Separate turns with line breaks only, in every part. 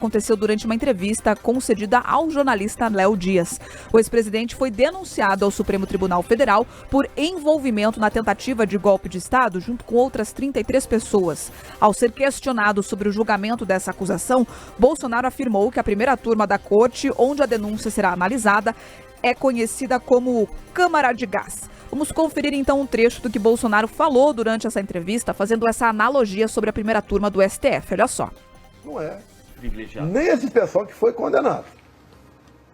Aconteceu durante uma entrevista concedida ao jornalista Léo Dias. O ex-presidente foi denunciado ao Supremo Tribunal Federal por envolvimento na tentativa de golpe de Estado junto com outras 33 pessoas. Ao ser questionado sobre o julgamento dessa acusação, Bolsonaro afirmou que a primeira turma da corte, onde a denúncia será analisada, é conhecida como Câmara de Gás. Vamos conferir então um trecho do que Bolsonaro falou durante essa entrevista, fazendo essa analogia sobre a primeira turma do STF. Olha só.
Não é nem esse pessoal que foi condenado.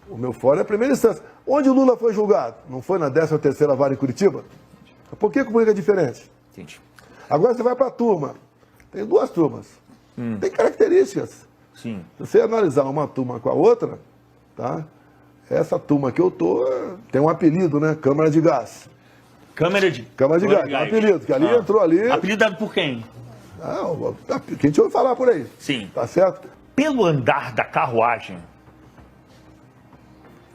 O meu fórum é a primeira instância. Onde o Lula foi julgado? Não foi na 13ª Vara em Curitiba? Por que comigo é diferente?
Entendi.
Agora você vai para a turma. Tem duas turmas. Tem características.
Sim.
Se você analisar uma turma com a outra, tá? Essa turma que eu tô tem um apelido, né? Câmara de Gás.
Câmara de
Gás, um apelido, que ali entrou ali.
Apelido dado por quem?
Quem te ouve falar por aí.
Sim.
Tá certo?
Pelo andar da carruagem,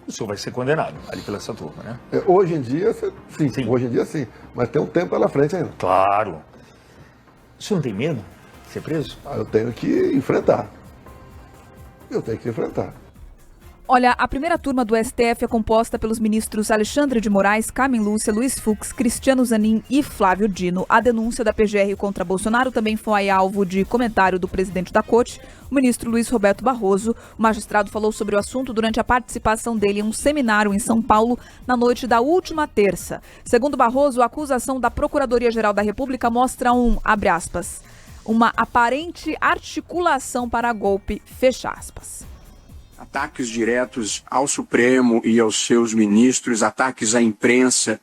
o senhor vai ser condenado ali pela essa turma, né?
Hoje em dia, sim. Hoje em dia, sim. Mas tem um tempo pela frente ainda.
Claro. O senhor não tem medo de ser preso?
Eu tenho que enfrentar.
Olha, a primeira turma do STF é composta pelos ministros Alexandre de Moraes, Carmen Lúcia, Luiz Fux, Cristiano Zanin e Flávio Dino. A denúncia da PGR contra Bolsonaro também foi alvo de comentário do presidente da Corte, o ministro Luiz Roberto Barroso. O magistrado falou sobre o assunto durante a participação dele em um seminário em São Paulo na noite da última terça. Segundo Barroso, a acusação da Procuradoria-Geral da República mostra abre aspas, uma aparente articulação para golpe, fecha aspas.
Ataques diretos ao Supremo e aos seus ministros, ataques à imprensa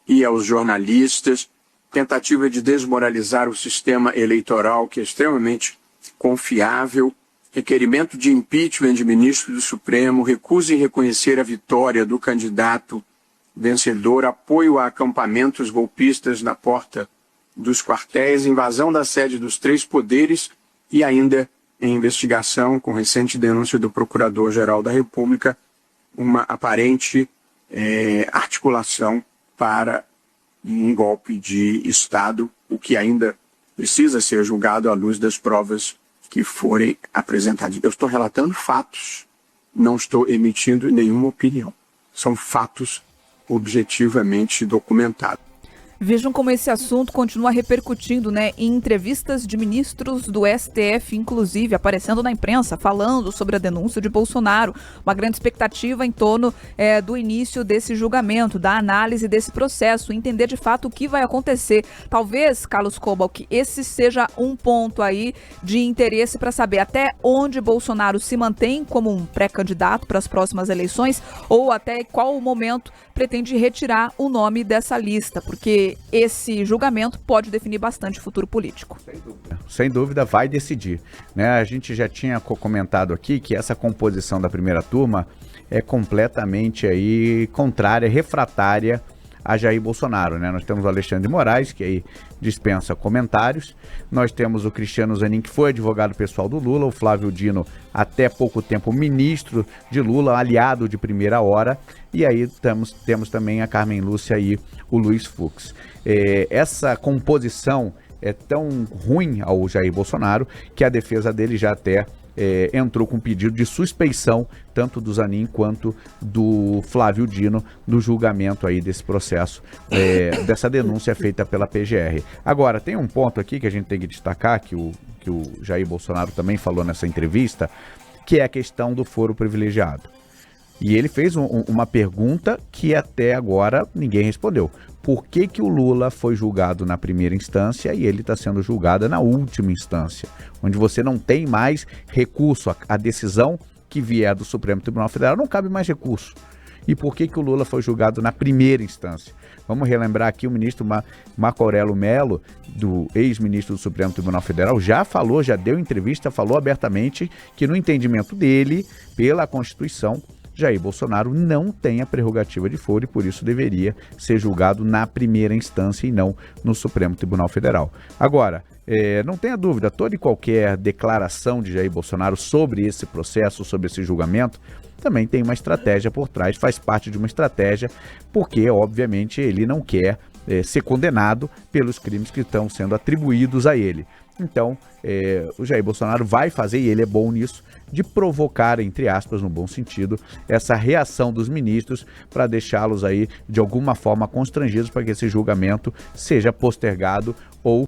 e aos jornalistas, tentativa de desmoralizar o sistema eleitoral, que é extremamente confiável, requerimento de impeachment de ministro do Supremo, recusa em reconhecer a vitória do candidato vencedor, apoio a acampamentos golpistas na porta dos quartéis, invasão da sede dos três poderes e ainda em investigação, com recente denúncia do Procurador-Geral da República, uma aparente articulação para um golpe de Estado, o que ainda precisa ser julgado à luz das provas que forem apresentadas. Eu estou relatando fatos, não estou emitindo nenhuma opinião. São fatos objetivamente documentados.
Vejam como esse assunto continua repercutindo, em entrevistas de ministros do STF, inclusive aparecendo na imprensa, falando sobre a denúncia de Bolsonaro. Uma grande expectativa em torno do início desse julgamento, da análise desse processo, entender de fato o que vai acontecer. Talvez, Carlos Cobal, que esse seja um ponto aí de interesse para saber até onde Bolsonaro se mantém como um pré-candidato para as próximas eleições ou até qual momento pretende retirar o nome dessa lista, porque esse julgamento pode definir bastante o futuro político.
Sem dúvida vai decidir, né? A gente já tinha comentado aqui que essa composição da primeira turma é completamente aí contrária, refratária a Jair Bolsonaro, né? Nós temos o Alexandre de Moraes, que aí dispensa comentários. Nós temos o Cristiano Zanin, que foi advogado pessoal do Lula, o Flávio Dino, até pouco tempo ministro de Lula, aliado de primeira hora, e aí temos também a Carmen Lúcia e o Luiz Fux. Essa composição é tão ruim ao Jair Bolsonaro que a defesa dele já até entrou com pedido de suspeição, tanto do Zanin quanto do Flávio Dino, no julgamento aí desse processo, dessa denúncia feita pela PGR. Agora, tem um ponto aqui que a gente tem que destacar, que o Jair Bolsonaro também falou nessa entrevista, que é a questão do foro privilegiado. E ele fez uma pergunta que até agora ninguém respondeu. Por que o Lula foi julgado na primeira instância e ele está sendo julgado na última instância, onde você não tem mais recurso, a decisão que vier do Supremo Tribunal Federal não cabe mais recurso. E por que o Lula foi julgado na primeira instância? Vamos relembrar aqui o ministro Marco Aurélio Mello, do ex-ministro do Supremo Tribunal Federal, já deu entrevista, falou abertamente que no entendimento dele, pela Constituição, Jair Bolsonaro não tem a prerrogativa de foro e por isso deveria ser julgado na primeira instância e não no Supremo Tribunal Federal. Agora, não tenha dúvida, toda e qualquer declaração de Jair Bolsonaro sobre esse processo, sobre esse julgamento, também tem uma estratégia por trás, faz parte de uma estratégia, porque obviamente ele não quer ser condenado pelos crimes que estão sendo atribuídos a ele. Então, o Jair Bolsonaro vai fazer, e ele é bom nisso, de provocar, entre aspas, no bom sentido, essa reação dos ministros para deixá-los aí, de alguma forma, constrangidos para que esse julgamento seja postergado ou